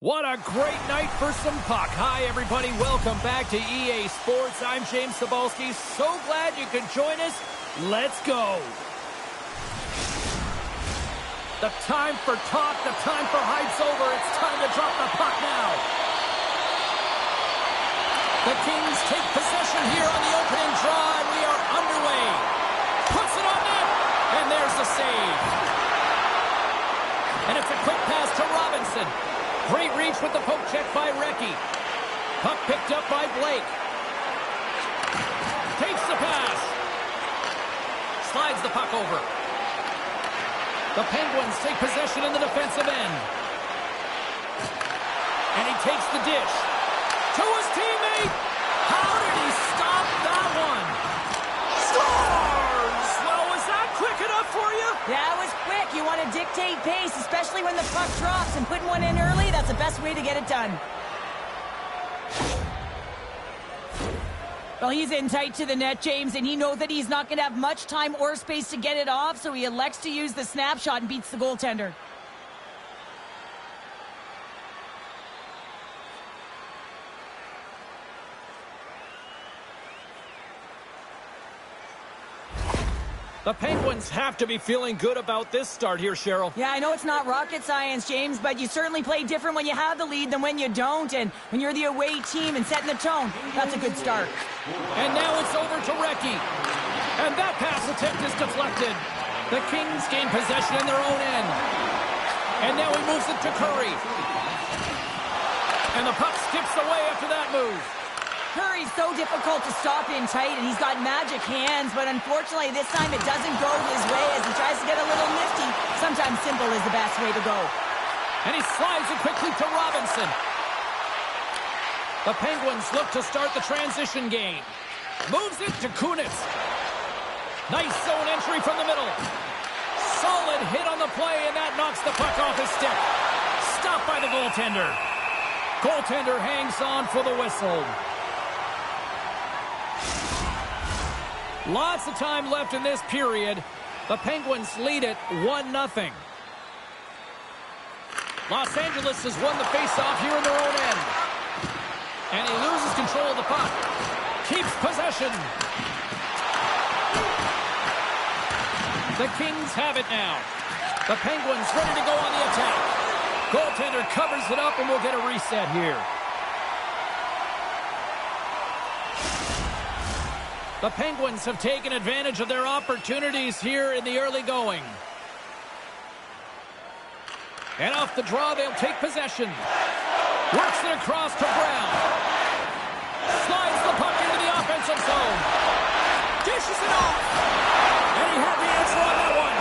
What a great night for some puck. Hi, everybody. Welcome back to EA Sports. I'm James Cebulski. So glad you could join us. Let's go. The time for talk, the time for hype's over. It's time to drop the puck now. The Kings take possession here on the opening draw, and we are underway. Puts it on net, and there's the save. And it's a quick pass to Robinson. Great reach with the poke check by Recchi. Puck picked up by Blake. Takes the pass. Slides the puck over. The Penguins take possession in the defensive end. And he takes the dish. To his teammate. How did he stop that one? Scores! Well, was that quick enough for you? That was quick. You want to dictate pace, especially when the puck drops, and putting one in early, that's the best way to get it done. Well, he's in tight to the net, James, and he knows that he's not going to have much time or space to get it off, so he elects to use the snapshot and beats the goaltender. The Penguins have to be feeling good about this start here, Cheryl. Yeah, I know it's not rocket science, James, but you certainly play different when you have the lead than when you don't, and when you're the away team and setting the tone, that's a good start. And now it's over to Recchi. And that pass attempt is deflected. The Kings gain possession in their own end. And now he moves it to Curry. And the puck skips away after that move. Curry's so difficult to stop in tight, and he's got magic hands, but unfortunately this time it doesn't go his way as he tries to get a little nifty. Sometimes simple is the best way to go. And he slides it quickly to Robinson. The Penguins look to start the transition game. Moves it to Kunitz. Nice zone entry from the middle. Solid hit on the play, and that knocks the puck off his stick. Stopped by the goaltender. Goaltender hangs on for the whistle. Lots of time left in this period. The Penguins lead it 1-0. Los Angeles has won the faceoff here in their own end. And he loses control of the puck. Keeps possession. The Kings have it now. The Penguins ready to go on the attack. Goaltender covers it up, and we'll get a reset here. The Penguins have taken advantage of their opportunities here in the early going. And off the draw, they'll take possession. Works it across to Brown. Slides the puck into the offensive zone. Dishes it off. And he had the answer on that one.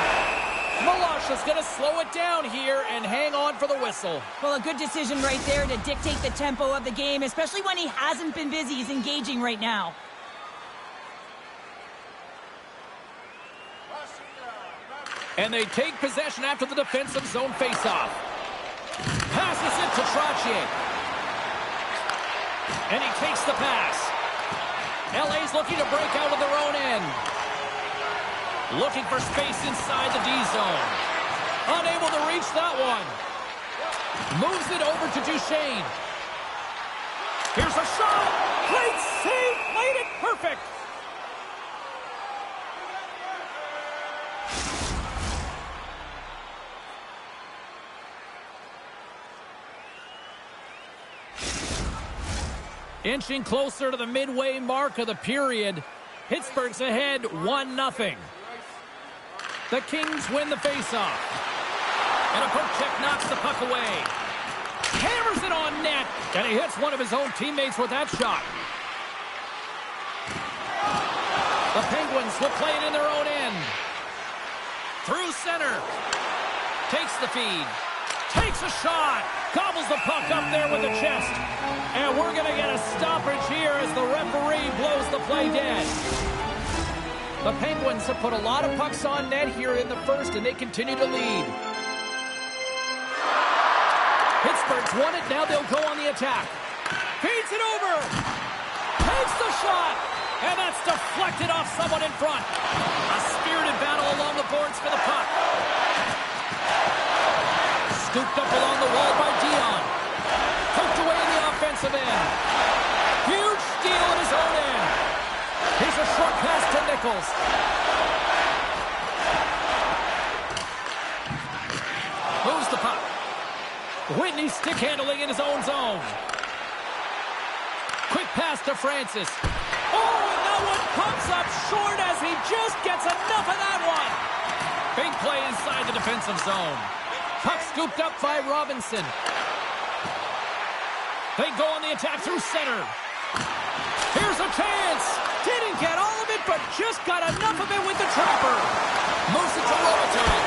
Milosh is going to slow it down here and hang on for the whistle. Well, a good decision right there to dictate the tempo of the game, especially when he hasn't been busy. He's engaging right now. And they take possession after the defensive zone faceoff. Passes it to Trottier. And he takes the pass. LA's looking to break out of their own end. Looking for space inside the D zone. Unable to reach that one. Moves it over to Duchesne. Here's a shot. Great save. Played it perfect. Inching closer to the midway mark of the period. Pittsburgh's ahead 1-0. The Kings win the faceoff. And a poke check knocks the puck away. Hammers it on net. And he hits one of his own teammates with that shot. The Penguins will play it in their own end. Through center. Takes the feed. Takes a shot. Gobbles the puck up there with the chest. And we're going to get a stoppage here as the referee blows the play dead. The Penguins have put a lot of pucks on net here in the first, and they continue to lead. Pittsburgh's won it. Now they'll go on the attack. Feeds it over. Takes the shot. And that's deflected off someone in front. A spirited battle along the boards for the puck. Scooped up along the wall by Dion. defensive end. Huge steal at his own end. Here's a short pass to Nichols. Moves the puck. Whitney stick handling in his own zone. Quick pass to Francis. Oh, and that one pops up short as he just gets enough of that one. Big play inside the defensive zone. Puck scooped up by Robinson. They go on the attack through center. Here's a chance. Didn't get all of it, but just got enough of it with the trapper. Moves it to Robitaille.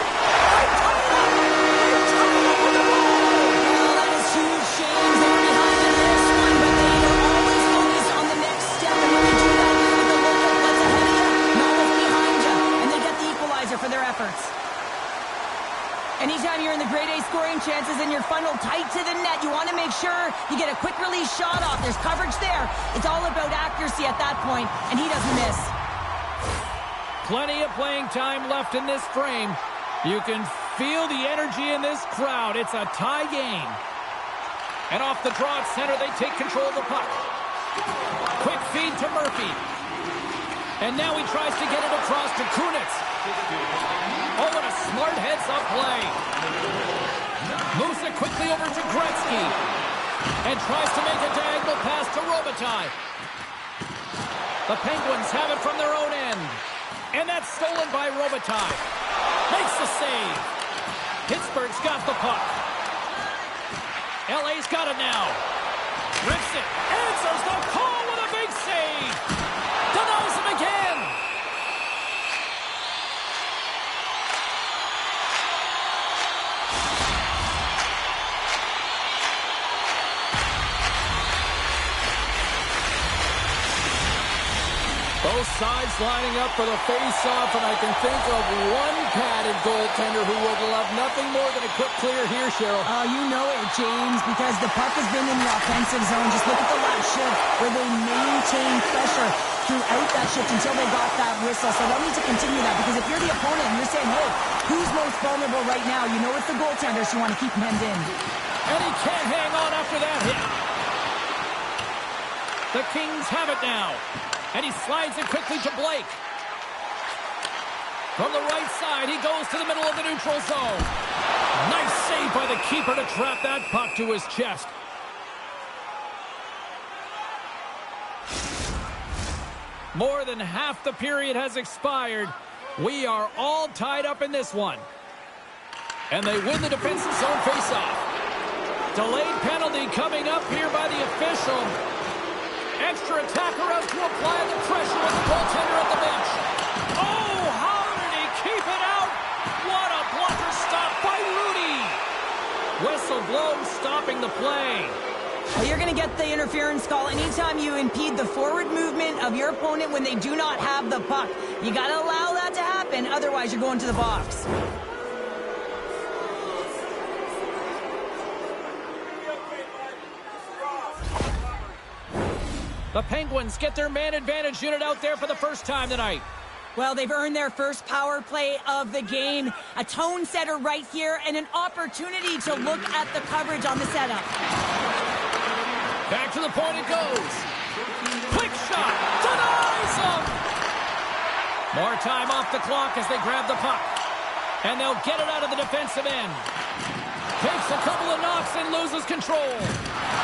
That is huge. James, they're behind in this one, but they are always focused on the next step. And when you do that, you look at what's ahead of you, not what's behind you. And they get the equalizer for their efforts. Anytime you're in the grade A scoring chances and you're funneled tight to the net, you want to make sure you get a quick release shot off. There's coverage there. It's all about accuracy at that point, and he doesn't miss. Plenty of playing time left in this frame. You can feel the energy in this crowd. It's a tie game. And off the draw at center, they take control of the puck. Quick feed to Murphy. And now he tries to get it across to Kunitz. Oh, what a smart heads-up play. Moves it quickly over to Gretzky. And tries to make a diagonal pass to Robitaille. The Penguins have it from their own end. And that's stolen by Robitaille. Makes the save. Pittsburgh's got the puck. LA's got it now. Rips it. Answers the call with a big save. Denies him again. Both sides lining up for the face-off, and I can think of one padded goaltender who would love nothing more than a quick clear here, Cheryl. Oh, you know it, James, because the puck has been in the offensive zone. Just look at the last shift where they maintained pressure throughout that shift until they got that whistle. So they'll need to continue that, because if you're the opponent and you're saying, hey, who's most vulnerable right now? You know it's the goaltender, so you want to keep him hemmed in. And he can't hang on after that hit. The Kings have it now. And he slides it quickly to Blake. From the right side, he goes to the middle of the neutral zone. Nice save by the keeper to trap that puck to his chest. More than half the period has expired. We are all tied up in this one. And they win the defensive zone faceoff. Delayed penalty coming up here by the official. Extra attacker out to apply the pressure with the goaltender at the bench. Oh, how did he keep it out? What a blocker stop by Rudy. Whistle blows, stopping the play. Well, you're going to get the interference call anytime you impede the forward movement of your opponent when they do not have the puck. You got to allow that to happen, otherwise you're going to the box. The Penguins get their man advantage unit out there for the first time tonight. Well, they've earned their first power play of the game. A tone setter right here and an opportunity to look at the coverage on the setup. Back to the point it goes. Quick shot. Denies him. More time off the clock as they grab the puck. And they'll get it out of the defensive end. Takes a couple of knocks and loses control.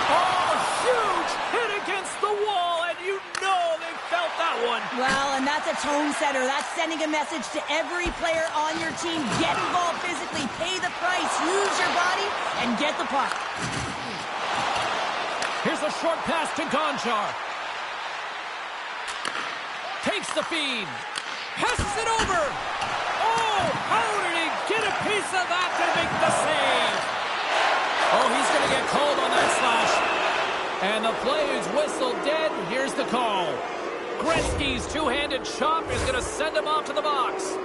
Oh, huge hit against the wall, and you know they felt that one. Well, and that's a tone setter. That's sending a message to every player on your team. Get involved physically, pay the price, use your body, and get the puck. Here's a short pass to Gonchar. Takes the feed. Passes it over. Oh, how did he get a piece of that to make the save? Oh, he's going to get called on that slash. And the play is whistled dead. Here's the call. Gretzky's two-handed chop is going to send him off to the box.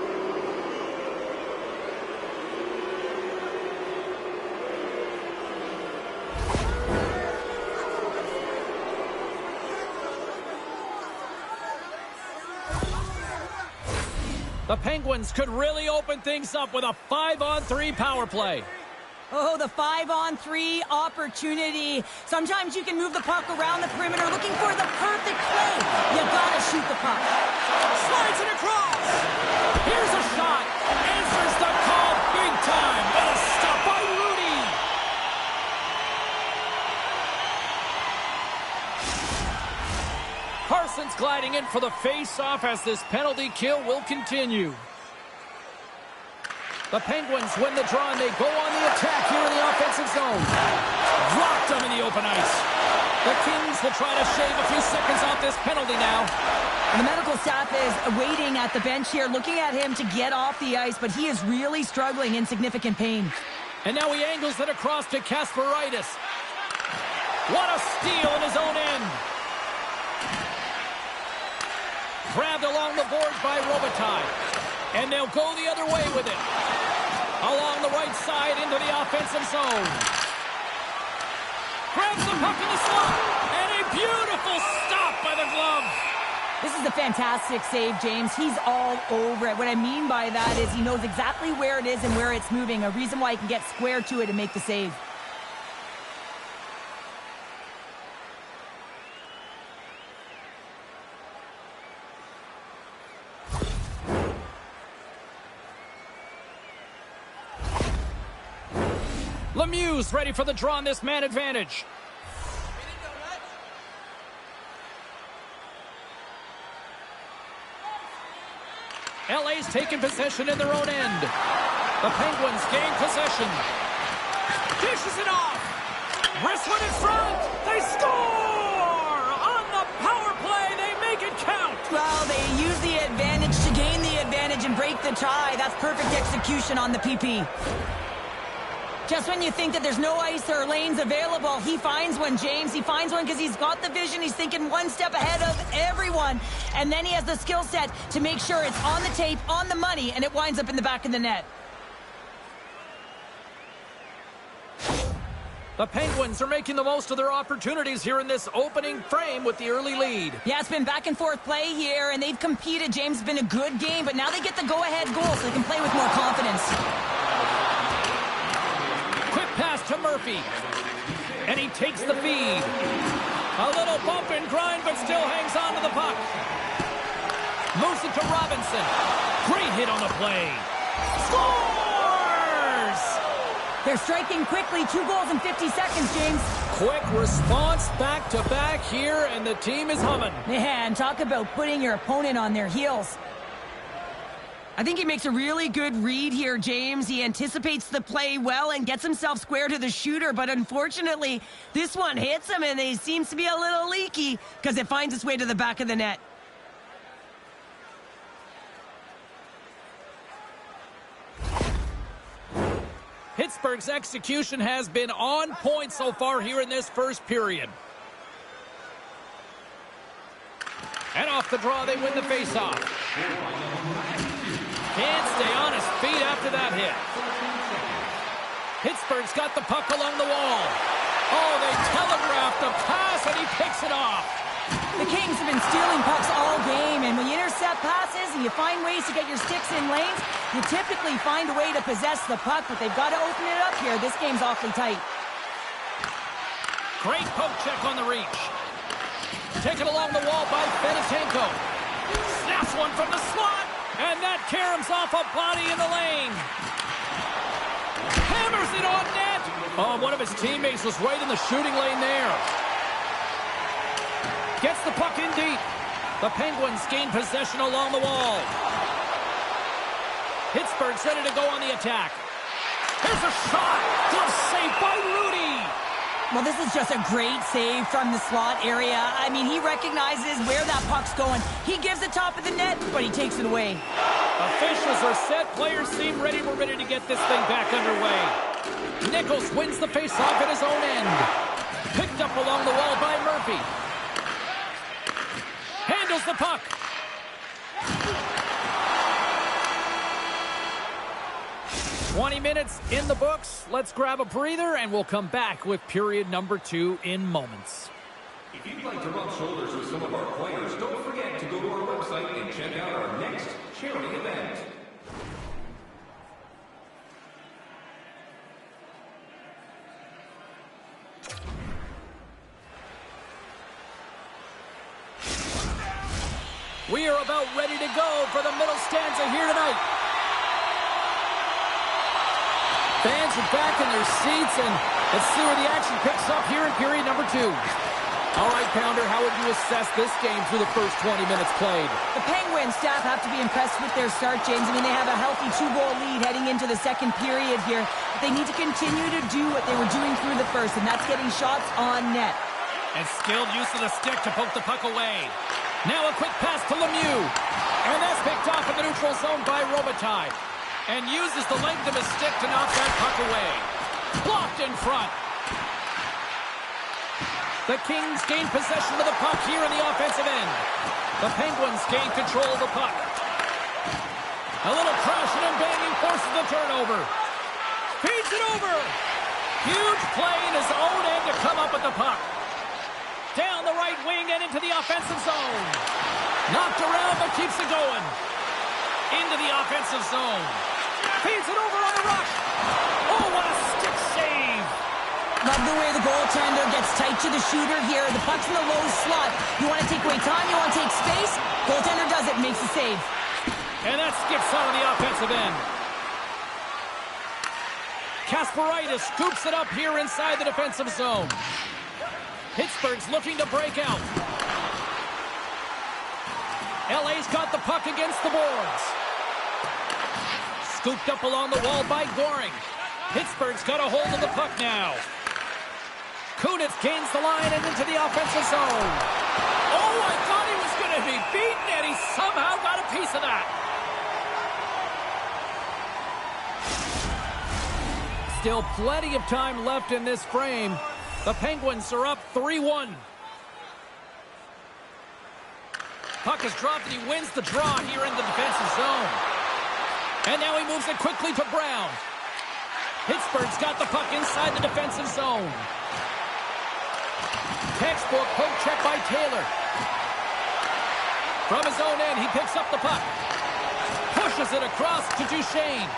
The Penguins could really open things up with a 5-on-3 power play. Oh, the 5-on-3 opportunity. Sometimes you can move the puck around the perimeter looking for the perfect play. You gotta shoot the puck. Slides it across. Here's a shot. Answers the call big time. What a stop by Rudy. Carson's gliding in for the face-off as this penalty kill will continue. The Penguins win the draw, and they go on the attack here in the offensive zone. Rocked them in the open ice. The Kings will try to shave a few seconds off this penalty now. And the medical staff is waiting at the bench here, looking at him to get off the ice, but he is really struggling in significant pain. And now he angles it across to Kasparaitis. What a steal in his own end. Grabbed along the boards by Robitaille. And they'll go the other way with it. Along the right side into the offensive zone. Grabs the puck in the slot. And a beautiful stop by the glove. This is a fantastic save, James. He's all over it. What I mean by that is he knows exactly where it is and where it's moving. A reason why he can get square to it and make the save. Lemieux's ready for the draw on this man advantage. LA's taking possession in their own end. The Penguins gain possession. Dishes it off. Wrestling in front. They score! On the power play, they make it count. Well, they use the advantage to gain the advantage and break the tie. That's perfect execution on the PP. Just when you think that there's no ice or lanes available, he finds one, James. He finds one because he's got the vision. He's thinking one step ahead of everyone. And then he has the skill set to make sure it's on the tape, on the money, and it winds up in the back of the net. The Penguins are making the most of their opportunities here in this opening frame with the early lead. Yeah, it's been back and forth play here, and they've competed. James, it's been a good game, but now they get the go-ahead goal so they can play with more confidence. Quick pass to Murphy. And he takes the feed. A little bump and grind, but still hangs on to the puck. Moves it to Robinson. Great hit on the play. Scores! They're striking quickly. 2 goals in 50 seconds, James. Quick response back-to-back here, and the team is humming. Man, talk about putting your opponent on their heels. I think he makes a really good read here, James. He anticipates the play well and gets himself square to the shooter, but unfortunately, this one hits him, and he seems to be a little leaky because it finds its way to the back of the net. Pittsburgh's execution has been on point so far here in this first period. And off the draw, they win the faceoff. Can't stay on his feet after that hit. Pittsburgh's got the puck along the wall. Oh, they telegraphed the pass, and he picks it off. The Kings have been stealing pucks all game, and when you intercept passes and you find ways to get your sticks in lanes, you typically find a way to possess the puck, but they've got to open it up here. This game's awfully tight. Great poke check on the reach. Taken along the wall by Fedotenko. Snaps one from the slot. And that caroms off a body in the lane. Hammers it on net. Oh, one of his teammates was right in the shooting lane there. Gets the puck in deep. The Penguins gain possession along the wall. Pittsburgh's ready to go on the attack. Here's a shot. Glove save by Rudy. Well, this is just a great save from the slot area. I mean, he recognizes where that puck's going. He gives the top of the net, but he takes it away. Officials are set. Players seem ready. We're ready to get this thing back underway. Nichols wins the faceoff at his own end. Picked up along the wall by Murphy. Handles the puck. 20 minutes in the books. Let's grab a breather, and we'll come back with period number 2 in moments. If you'd like to rub shoulders with some of our players, don't forget to go to our website and check out our next charity event. We are about ready to go for the middle stanza here tonight. Fans are back in their seats, and let's see where the action picks up here in period number 2. All right, Pounder, how would you assess this game through the first 20 minutes played? The Penguins staff have to be impressed with their start, James. I mean, they have a healthy 2-goal lead heading into the second period here. But they need to continue to do what they were doing through the first, and that's getting shots on net. And skilled use of the stick to poke the puck away. Now a quick pass to Lemieux. And that's picked off in the neutral zone by Robitaille. And uses the length of his stick to knock that puck away. Blocked in front. The Kings gain possession of the puck here in the offensive end. The Penguins gain control of the puck. A little crashing and banging forces the turnover. Feeds it over. Huge play in his own end to come up with the puck. Down the right wing and into the offensive zone. Knocked around but keeps it going. Into the offensive zone. Feeds it over on the rush. Oh, what a stick save. Love the way the goaltender gets tight to the shooter here. The puck's in the low slot. You want to take away time, you want to take space. Goaltender does it, makes the save. And that skips out of the offensive end. Kasparaitis scoops it up here inside the defensive zone. Pittsburgh's looking to break out. LA's got the puck against the boards. Scooped up along the wall by Goring. Pittsburgh's got a hold of the puck now. Kunitz gains the line and into the offensive zone. Oh, I thought he was going to be beaten, and he somehow got a piece of that. Still plenty of time left in this frame. The Penguins are up 3-1. Puck is dropped, and he wins the draw here in the defensive zone. And now he moves it quickly to Brown. Pittsburgh's got the puck inside the defensive zone. Textbook poke check by Taylor. From his own end, he picks up the puck. Pushes it across to Duchesne.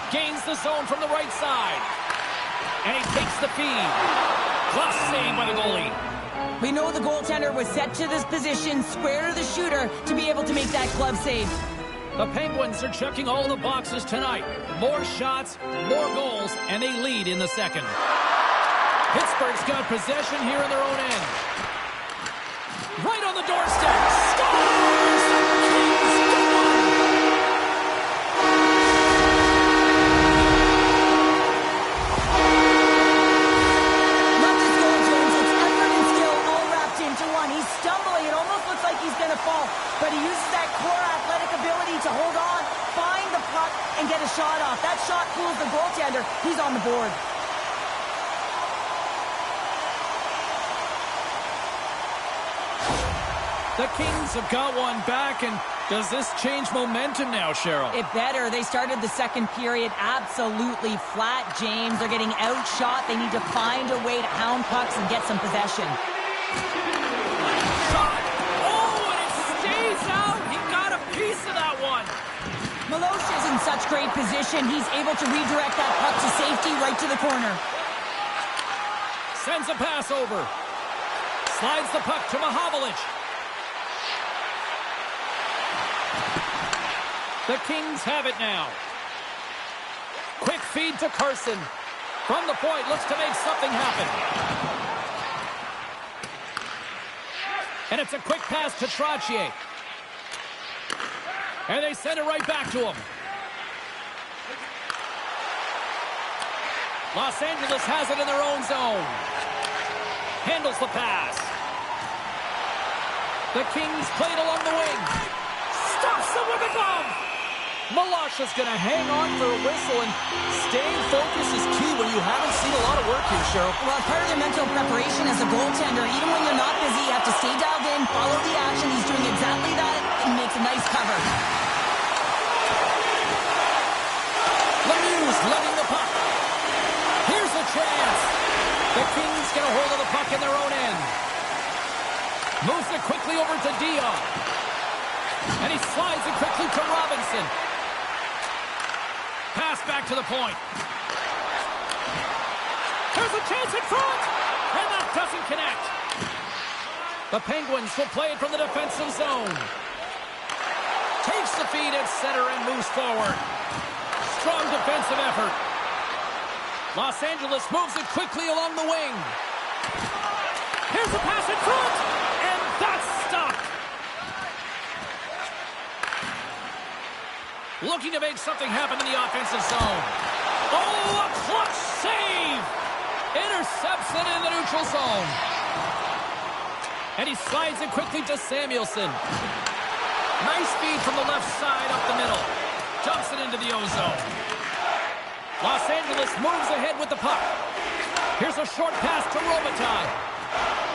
Gains the zone from the right side. And he takes the feed. Plus save by the goalie. We know the goaltender was set to this position, square to the shooter, to be able to make that glove save. The Penguins are checking all the boxes tonight. More shots, more goals, and they lead in the second. Pittsburgh's got possession here in their own end. Right on the doorstep. Scores! Kings go on! Love this goal, James. It's effort and skill all wrapped into one. He's stumbling. It almost looks like he's going to fall. But he uses that core athletic ability to hold on, find the puck, and get a shot off. That shot fools the goaltender. He's on the board. The Kings have got one back, and does this change momentum now, Cheryl? It better. They started the second period absolutely flat, James. They're getting outshot. They need to find a way to hound pucks and get some possession. Shot! Oh, and it stays out! He got a piece of that one! Milosha's in such great position. He's able to redirect that puck to safety right to the corner. Sends a pass over. Slides the puck to Mahovlich. The Kings have it now. Quick feed to Carson. From the point, looks to make something happen. And it's a quick pass to Trottier. And they send it right back to him. Los Angeles has it in their own zone. Handles the pass. The Kings played along the wing. Stops him with a glove. Milosh's going to hang on for a whistle, and staying focused is key when you haven't seen a lot of work here, Cheryl. Well, part of the mental preparation as a goaltender, even when you're not busy, you have to stay dialed in, follow the action. He's doing exactly that, and makes a nice cover. Lemieux's letting the puck. Here's a chance. The Kings get a hold of the puck in their own end. Moves it quickly over to Dion. And he slides it quickly to Robinson. Pass back to the point. There's a chance in front! And that doesn't connect. The Penguins will play it from the defensive zone. Takes the feed at center and moves forward. Strong defensive effort. Los Angeles moves it quickly along the wing. Here's a pass in front, and that's stopped. Looking to make something happen in the offensive zone. Oh, a clutch save! Intercepts it in the neutral zone. And he slides it quickly to Samuelson. Nice feed from the left side up the middle. Dumps it into the O-zone. Los Angeles moves ahead with the puck. Here's a short pass to Robitaille.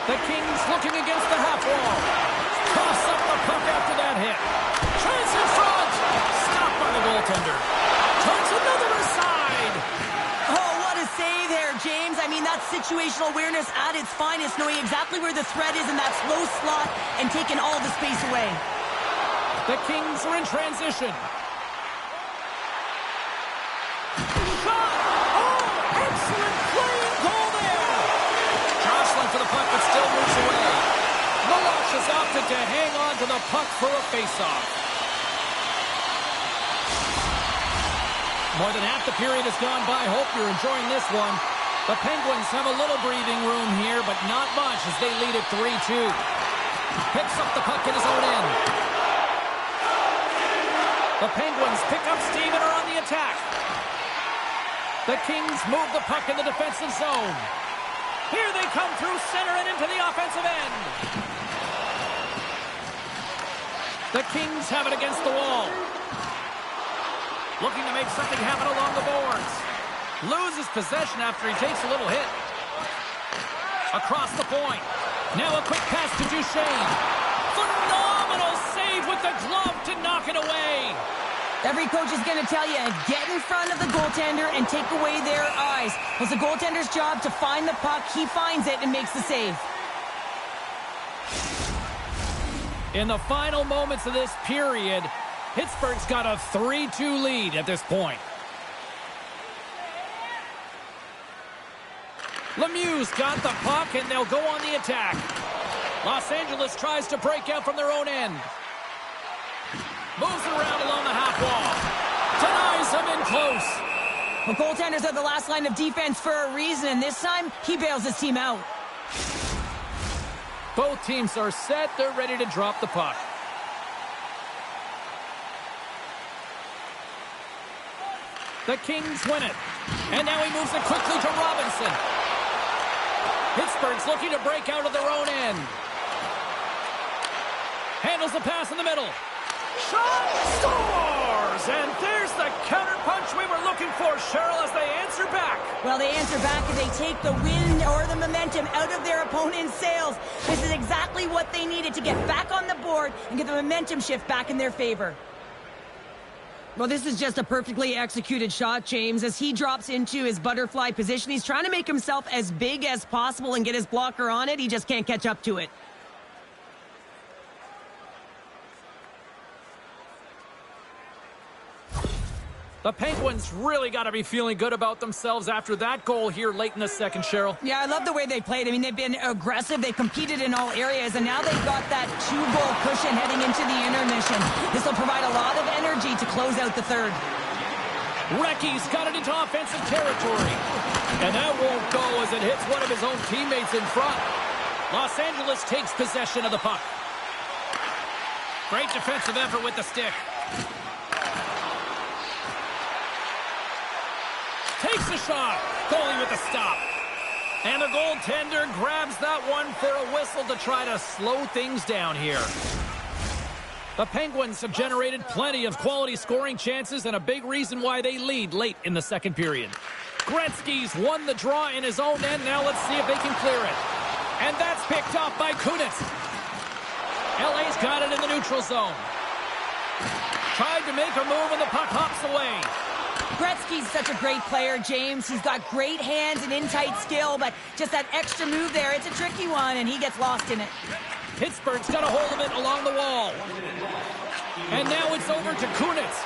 The Kings looking against the half wall. Toss up the puck after that hit. Chance in front. Stopped by the goaltender. Turns another aside. Oh, what a save there, James. I mean, that's situational awareness at its finest, knowing exactly where the threat is in that slow slot and taking all the space away. The Kings are in transition. Shot! Oh, excellent playing goal there! Jostling for the puck, but still moves away. Moloch has opted to hang on to the puck for a face-off. More than half the period has gone by. Hope you're enjoying this one. The Penguins have a little breathing room here, but not much as they lead at 3-2. Picks up the puck in his own end. The Penguins pick up steam and are on the attack. The Kings move the puck in the defensive zone. Here they come through center and into the offensive end. The Kings have it against the wall. Looking to make something happen along the boards. Loses possession after he takes a little hit. Across the point. Now a quick pass to Duchesne. Phenomenal save with the glove to knock it away. Every coach is going to tell you, get in front of the goaltender and take away their eyes. It's the goaltender's job to find the puck. He finds it and makes the save. In the final moments of this period, Pittsburgh's got a 3-2 lead at this point. Lemieux's got the puck, and they'll go on the attack. Los Angeles tries to break out from their own end. Moves it around along the half wall. Denies him in close. Well, goaltenders are the last line of defense for a reason, and this time, he bails his team out. Both teams are set. They're ready to drop the puck. The Kings win it. And now he moves it quickly to Robinson. Pittsburgh's looking to break out of their own end. Handles the pass in the middle. Shot! Scores! And there's the counterpunch we were looking for, Cheryl, as they answer back. Well, they answer back and they take the wind or the momentum out of their opponent's sails. This is exactly what they needed to get back on the board and get the momentum shift back in their favor. Well, this is just a perfectly executed shot, James. As he drops into his butterfly position, he's trying to make himself as big as possible and get his blocker on it. He just can't catch up to it. The Penguins really got to be feeling good about themselves after that goal here late in the second, Cheryl. Yeah, I love the way they played. I mean, they've been aggressive. They competed in all areas, and now they've got that 2-goal cushion heading into the intermission. This will provide a lot of energy to close out the third. Recky's got it into offensive territory. And that won't go as it hits one of his own teammates in front. Los Angeles takes possession of the puck. Great defensive effort with the stick. Takes a shot. Goalie with the stop. And the goaltender grabs that one for a whistle to try to slow things down here. The Penguins have generated plenty of quality scoring chances and a big reason why they lead late in the second period. Gretzky's won the draw in his own end. Now let's see if they can clear it. And that's picked off by Kunitz. LA's got it in the neutral zone. Tried to make a move and the puck hops away. Gretzky's such a great player, James. He's got great hands and in-tight skill, but just that extra move there, it's a tricky one, and he gets lost in it. Pittsburgh's got a hold of it along the wall. And now it's over to Kunitz.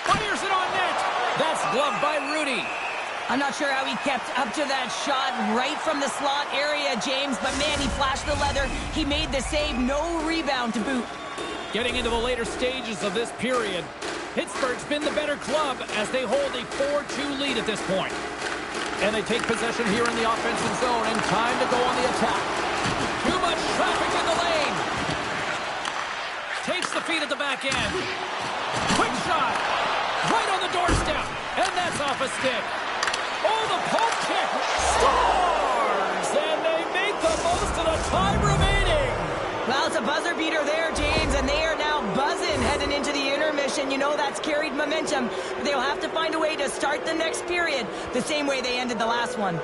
Fires it on net. That's gloved by Rudy. I'm not sure how he kept up to that shot right from the slot area, James, but man, he flashed the leather. He made the save, no rebound to boot. Getting into the later stages of this period, Pittsburgh's been the better club as they hold a 4-2 lead at this point. And they take possession here in the offensive zone, and time to go on the attack. Too much traffic in the lane. Takes the feed at the back end. Quick shot. Right on the doorstep. And that's off a stick. Oh, the poke check. Scores! And they make the most of the time remaining. Well, it's a buzzer beater there, James, and they are now buzzing heading into the intermission. You know that's carried momentum. But they'll have to find a way to start the next period the same way they ended the last one.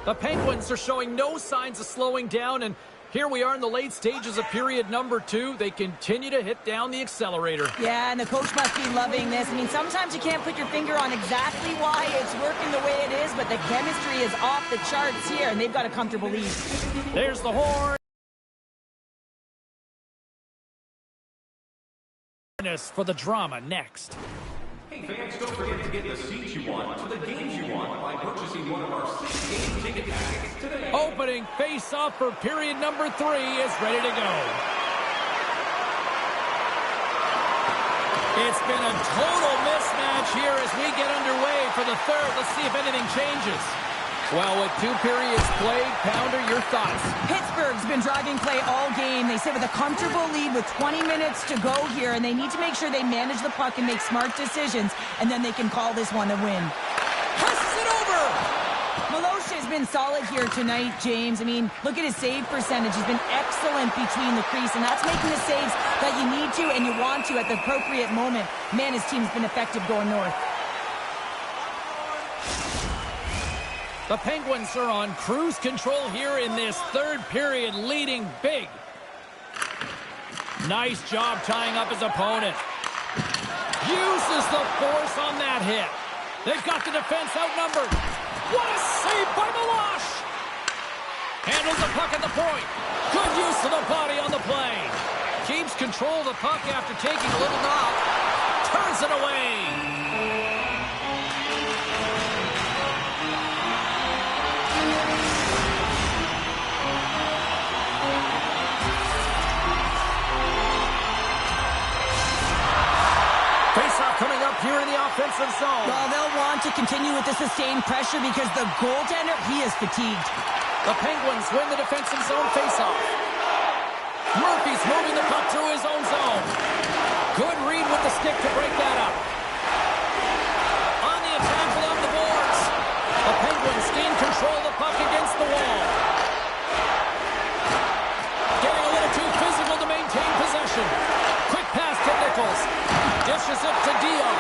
The Penguins are showing no signs of slowing down, and here we are in the late stages of period number 2. They continue to hit down the accelerator. Yeah, and the coach must be loving this. I mean, sometimes you can't put your finger on exactly why it's working the way it is, but the chemistry is off the charts here, and they've got a comfortable lead. There's the horn. For the drama next. Hey fans, don't forget to get the seats you want to the games you want by purchasing one of our 6 game ticket packets today. Opening face-off for period number 3 is ready to go. It's been a total mismatch here as we get underway for the third. Let's see if anything changes. Well, with 2 periods played, Pounder, your thoughts? Pittsburgh's been driving play all game. They sit with a comfortable lead with 20 minutes to go here, and they need to make sure they manage the puck and make smart decisions, and then they can call this one a win. Presses it over! Malosha has been solid here tonight, James. I mean, look at his save percentage. He's been excellent between the crease, and that's making the saves that you need to and you want to at the appropriate moment. Man, his team's been effective going north. The Penguins are on cruise control here in this third period, leading big. Nice job tying up his opponent. Uses the force on that hit. They've got the defense outnumbered. What a save by Milosh! Handles the puck at the point. Good use of the body on the play. Keeps control of the puck after taking a little knock. Turns it away. Face-off coming up here in the offensive zone. Well, they'll want to continue with the sustained pressure because the goaltender, he is fatigued. The Penguins win the defensive zone face-off. Murphy's moving the puck through his own zone. Good read with the stick to break that up. On the attack along the boards. The Penguins gain control of the puck against the wall. Getting a little too physical to maintain possession. Quick pass to Nichols. Dishes it to Dion.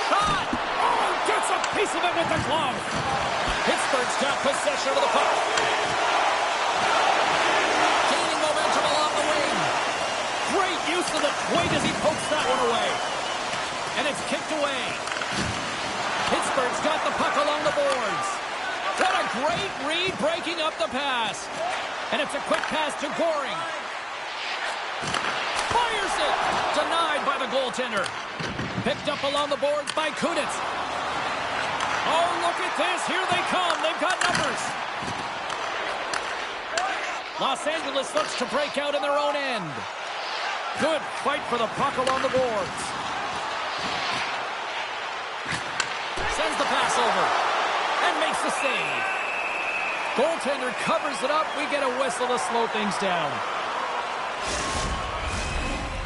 Shot! Oh, gets a piece of it with the glove. Pittsburgh's got possession of the puck. Gaining momentum along the wing. Great use of the weight as he pokes that one away. And it's kicked away. Pittsburgh's got the puck along the boards. What a great read breaking up the pass. And it's a quick pass to Goring. Fires it! Denied by the goaltender. Picked up along the boards by Kunitz. Oh, look at this. Here they come. They've got numbers. Los Angeles looks to break out in their own end. Good fight for the puck along the boards. Sends the pass over. And makes the save. Goaltender covers it up. We get a whistle to slow things down.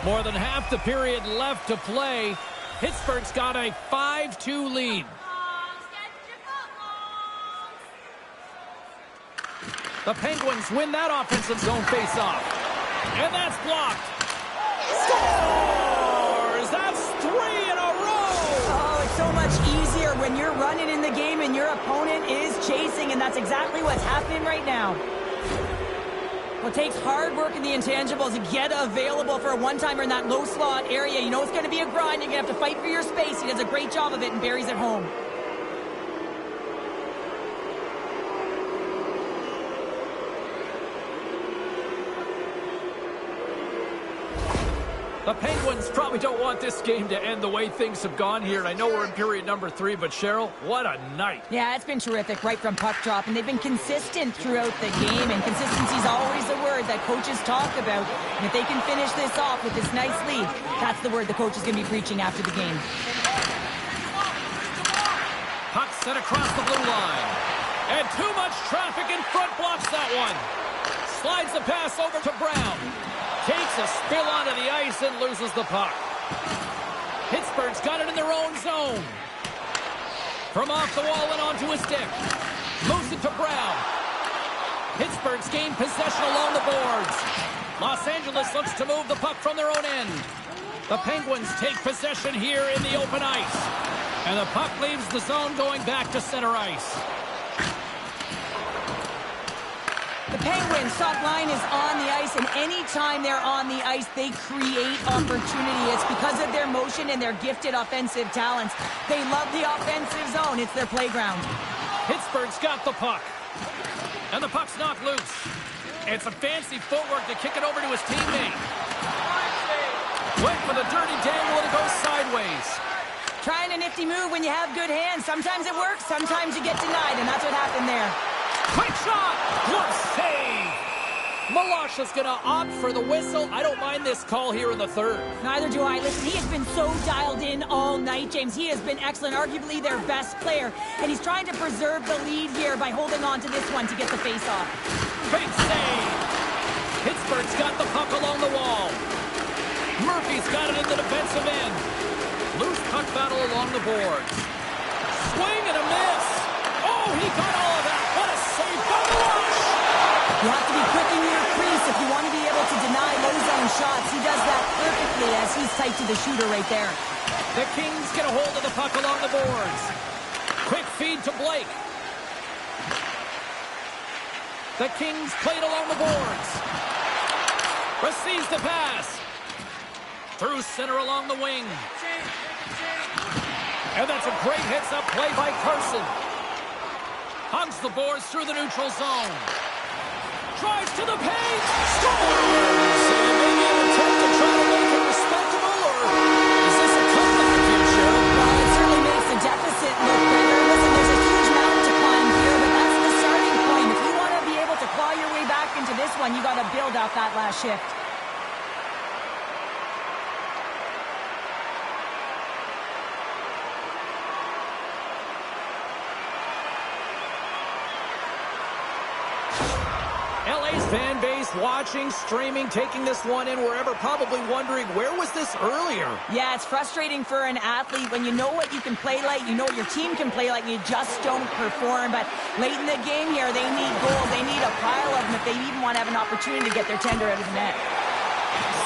More than half the period left to play. Pittsburgh's got a 5-2 lead. The Penguins win that offensive zone face-off. And that's blocked. Scores! That's 3 in a row! Oh, it's so much easier when you're running in the game and your opponent is chasing, and that's exactly what's happening right now. Well, it takes hard work in the intangibles to get available for a one-timer in that low slot area. You know it's going to be a grind. You're going to have to fight for your space. He does a great job of it and buries it home. The Penguins probably don't want this game to end the way things have gone here. And I know we're in period number 3, but Cheryl, what a night. Yeah, it's been terrific right from puck drop, and they've been consistent throughout the game, and consistency is always a word that coaches talk about. And if they can finish this off with this nice lead, that's the word the coach is going to be preaching after the game. Puck sent across the blue line. And too much traffic in front blocks that one. Slides the pass over to Brown. Takes a spill onto the ice and loses the puck. Pittsburgh's got it in their own zone. From off the wall and onto his stick. Moves it to Brown. Pittsburgh's gained possession along the boards. Los Angeles looks to move the puck from their own end. The Penguins take possession here in the open ice. And the puck leaves the zone going back to center ice. The Penguins' top line is on the ice, and anytime they're on the ice, they create opportunity. It's because of their motion and their gifted offensive talents. They love the offensive zone. It's their playground. Pittsburgh's got the puck. And the puck's knocked loose. It's a fancy footwork to kick it over to his teammate. Went for the dirty dangle and it goes sideways. Trying a nifty move when you have good hands. Sometimes it works, sometimes you get denied, and that's what happened there. Quick shot! Glove save! Milosh's going to opt for the whistle. I don't mind this call here in the third. Neither do I. Listen, he has been so dialed in all night, James. He has been excellent, arguably their best player. And he's trying to preserve the lead here by holding on to this one to get the face-off. Big save! Pittsburgh's got the puck along the wall. Murphy's got it in the defensive end. Loose puck battle along the boards. Swing and a miss! Oh, he got all of that! What a save by Milosh! You have to be quick in your crease if you want to be able to deny low zone shots. He does that perfectly as he's tight to the shooter right there. The Kings get a hold of the puck along the boards. Quick feed to Blake. The Kings played along the boards. Receives the pass. Through center along the wing. And that's a great heads-up play by Carson. Hugs the boards through the neutral zone. Drives to the paint. Scores! Maybe an attempt to try to make it respectable, or is this a comeback here, Cheryl? Well, it certainly makes the deficit look bigger. Listen, there's a huge mountain to climb here, but that's the starting point. If you want to be able to claw your way back into this one, you got to build out that last shift. Fan base watching, streaming, taking this one in wherever, probably wondering, where was this earlier? Yeah, it's frustrating for an athlete when you know what you can play like, you know what your team can play like, and you just don't perform. But late in the game here, they need goals. They need a pile of them if they even want to have an opportunity to get their tender out of the net.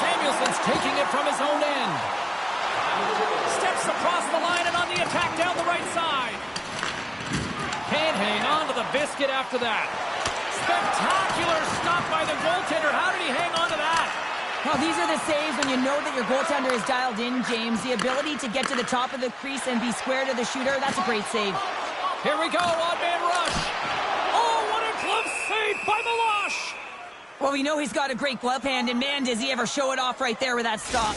Samuelson's taking it from his own end. Steps across the line and on the attack down the right side. Can't hang on to the biscuit after that. Spectacular stop by the goaltender. How did he hang on to that? Well, these are the saves when you know that your goaltender is dialed in, James. The ability to get to the top of the crease and be square to the shooter, that's a great save. Here we go, odd-man rush. Oh, what a glove save by Milosh. Well, we know he's got a great glove hand, and man, does he ever show it off right there with that stop.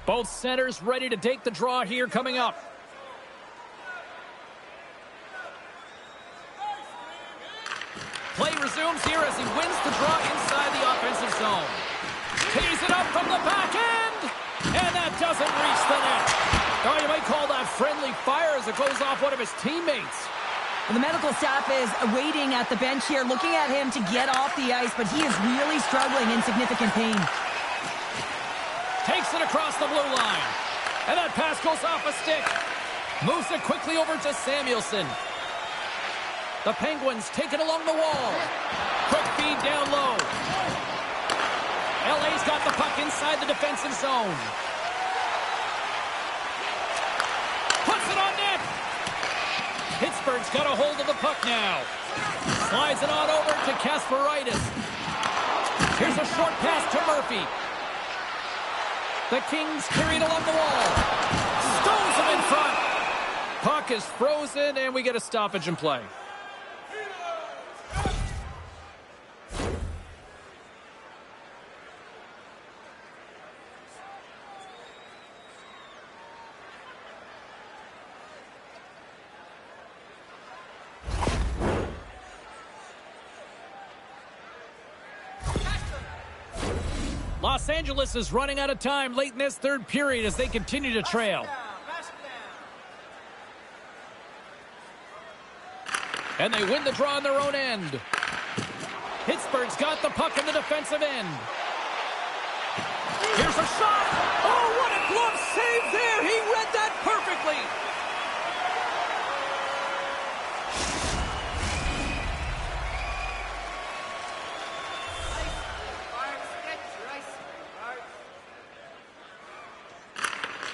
Both centers ready to take the draw here coming up. Play resumes here as he wins the draw inside the offensive zone. Tees it up from the back end, and that doesn't reach the net. Oh, you might call that friendly fire as it goes off one of his teammates. Well, the medical staff is waiting at the bench here, looking at him to get off the ice, but he is really struggling in significant pain. Takes it across the blue line, and that pass goes off a stick. Moves it quickly over to Samuelson. The Penguins take it along the wall. Quick feed down low. LA's got the puck inside the defensive zone. Puts it on net. Pittsburgh's got a hold of the puck now. Slides it on over to Kasparaitis. Here's a short pass to Murphy. The Kings carry it along the wall. Stones him in front. Puck is frozen, and we get a stoppage in play. Los Angeles is running out of time late in this third period as they continue to trail. And they win the draw on their own end. Pittsburgh's got the puck in the defensive end. Here's a shot. Oh, what a glove save there. He read that perfectly.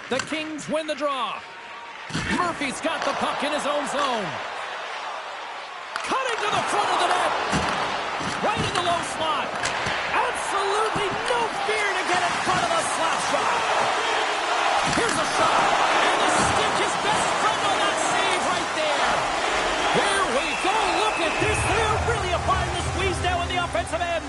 The Kings win the draw. Murphy's got the puck in his own zone. Cutting to the front of the net. Right in the low slot. Absolutely no fear to get in front of the slap shot. Here's a shot. And the stick is best friend on that save right there. Here we go. Look at this. They're really applying the squeeze now in the offensive end.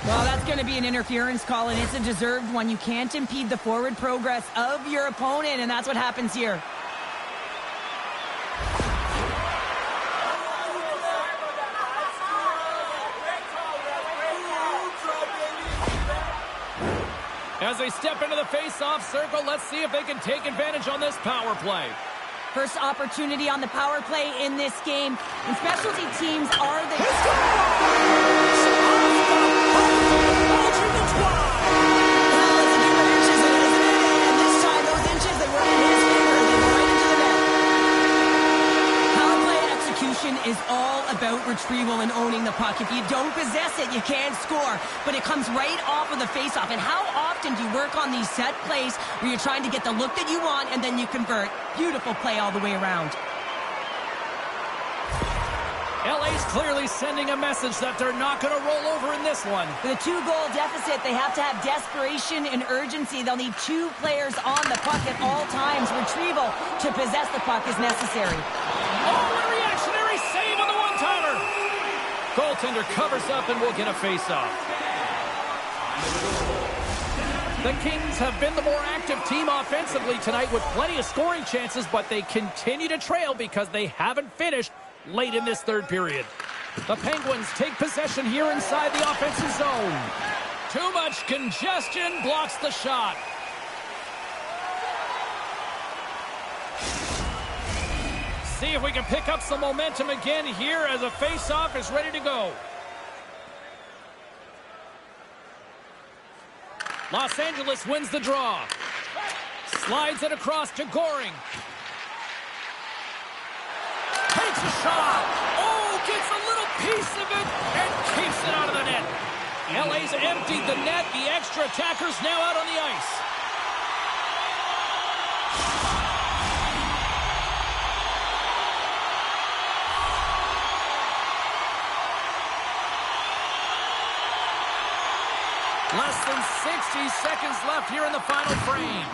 Well, that's going to be an interference call, and it's a deserved one. You can't impede the forward progress of your opponent, and that's what happens here. As they step into the face-off circle, let's see if they can take advantage on this power play. First opportunity on the power play in this game, and specialty teams are the... Is all about retrieval and owning the puck. If you don't possess it, you can't score. But it comes right off of the faceoff. And how often do you work on these set plays where you're trying to get the look that you want and then you convert? Beautiful play all the way around. LA's clearly sending a message that they're not going to roll over in this one. With a 2-goal deficit, they have to have desperation and urgency. They'll need 2 players on the puck at all times. Retrieval to possess the puck is necessary. Oh, what a reactionary save on the one-timer. Goaltender covers up and will get a face-off. The Kings have been the more active team offensively tonight with plenty of scoring chances, but they continue to trail because they haven't finished late in this third period. The Penguins take possession here inside the offensive zone. Too much congestion blocks the shot. See if we can pick up some momentum again here as a face-off is ready to go. Los Angeles wins the draw. Slides it across to Goring. Takes a shot. Oh, gets a little piece of it and keeps it out of the net. LA's emptied the net. The extra attackers now out on the ice. Less than 60 seconds left here in the final frame.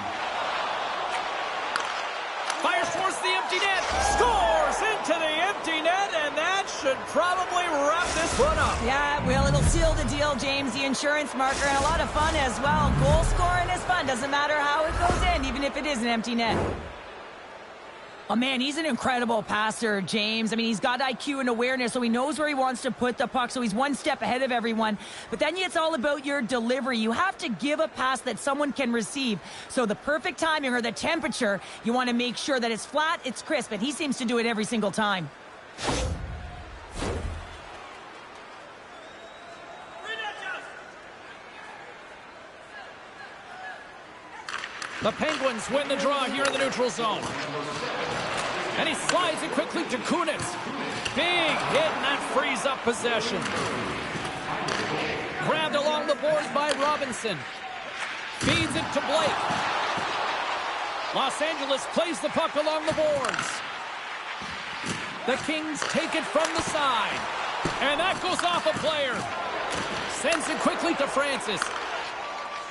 Fires towards the empty net. Scores into the empty net, and that should probably wrap this one up. Yeah, well, it'll seal the deal, James. The insurance marker, and a lot of fun as well. Goal scoring is fun. Doesn't matter how it goes in, even if it is an empty net. Oh, man, he's an incredible passer, James. I mean, he's got IQ and awareness, so he knows where he wants to put the puck, so he's one step ahead of everyone. But then it's all about your delivery. You have to give a pass that someone can receive. So the perfect timing or the temperature, you want to make sure that it's flat, it's crisp, and he seems to do it every single time. The Penguins win the draw here in the neutral zone. And he slides it quickly to Kunitz. Big hit, and that frees up possession. Grabbed along the boards by Robinson. Feeds it to Blake. Los Angeles plays the puck along the boards. The Kings take it from the side. And that goes off a player. Sends it quickly to Francis.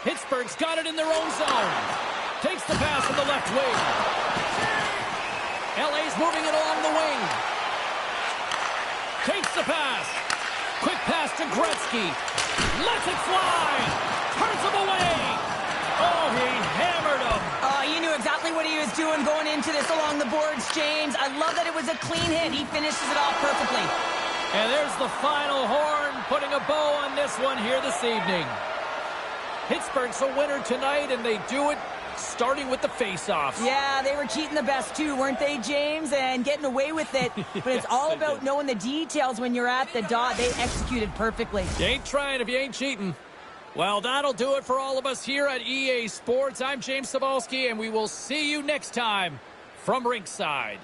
Pittsburgh's got it in their own zone. Takes the pass from the left wing. LA's moving it along the wing. Takes the pass. Quick pass to Gretzky. Lets it fly. Turns him away. Oh, he hammered him. Oh, you knew exactly what he was doing going into this along the boards, James. I love that it was a clean hit. He finishes it off perfectly. And there's the final horn, putting a bow on this one here this evening. Pittsburgh's a winner tonight, and they do it starting with the face-offs. Yeah, they were cheating the best too, weren't they, James? And getting away with it. But it's all about knowing the details when you're at the dot. They executed perfectly. You ain't trying if you ain't cheating. Well, that'll do it for all of us here at EA Sports. I'm James Cebulski, and we will see you next time from ringside.